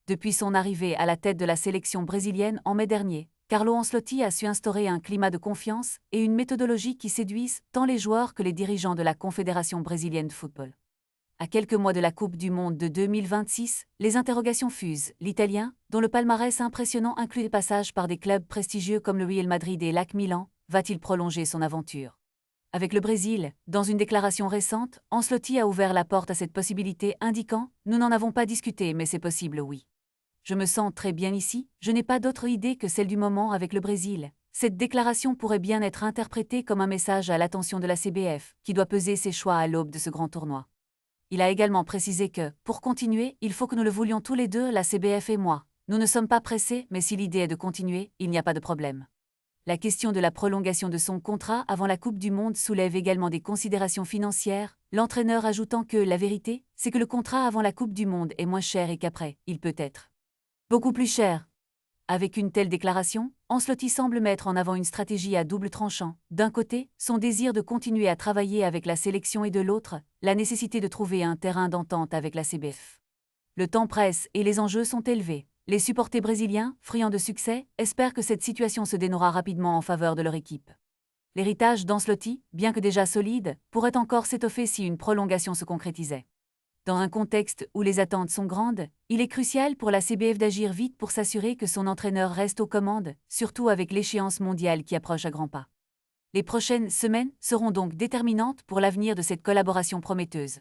Depuis son arrivée à la tête de la sélection brésilienne en mai dernier, Carlo Ancelotti a su instaurer un climat de confiance et une méthodologie qui séduisent tant les joueurs que les dirigeants de la Confédération brésilienne de football. À quelques mois de la Coupe du Monde de 2026, les interrogations fusent. L'Italien, dont le palmarès impressionnant inclut des passages par des clubs prestigieux comme le Real Madrid et l'AC Milan, va-t-il prolonger son aventure? Avec le Brésil, dans une déclaration récente, Ancelotti a ouvert la porte à cette possibilité, indiquant « Nous n'en avons pas discuté, mais c'est possible, oui. Je me sens très bien ici, je n'ai pas d'autre idée que celle du moment avec le Brésil. » Cette déclaration pourrait bien être interprétée comme un message à l'attention de la CBF, qui doit peser ses choix à l'aube de ce grand tournoi. Il a également précisé que, pour continuer, il faut que nous le voulions tous les deux, la CBF et moi. Nous ne sommes pas pressés, mais si l'idée est de continuer, il n'y a pas de problème. La question de la prolongation de son contrat avant la Coupe du Monde soulève également des considérations financières, l'entraîneur ajoutant que la vérité, c'est que le contrat avant la Coupe du Monde est moins cher et qu'après, il peut être beaucoup plus cher. Avec une telle déclaration, Ancelotti semble mettre en avant une stratégie à double tranchant. D'un côté, son désir de continuer à travailler avec la sélection et de l'autre, la nécessité de trouver un terrain d'entente avec la CBF. Le temps presse et les enjeux sont élevés. Les supporters brésiliens, friands de succès, espèrent que cette situation se dénouera rapidement en faveur de leur équipe. L'héritage d'Ancelotti, bien que déjà solide, pourrait encore s'étoffer si une prolongation se concrétisait. Dans un contexte où les attentes sont grandes, il est crucial pour la CBF d'agir vite pour s'assurer que son entraîneur reste aux commandes, surtout avec l'échéance mondiale qui approche à grands pas. Les prochaines semaines seront donc déterminantes pour l'avenir de cette collaboration prometteuse.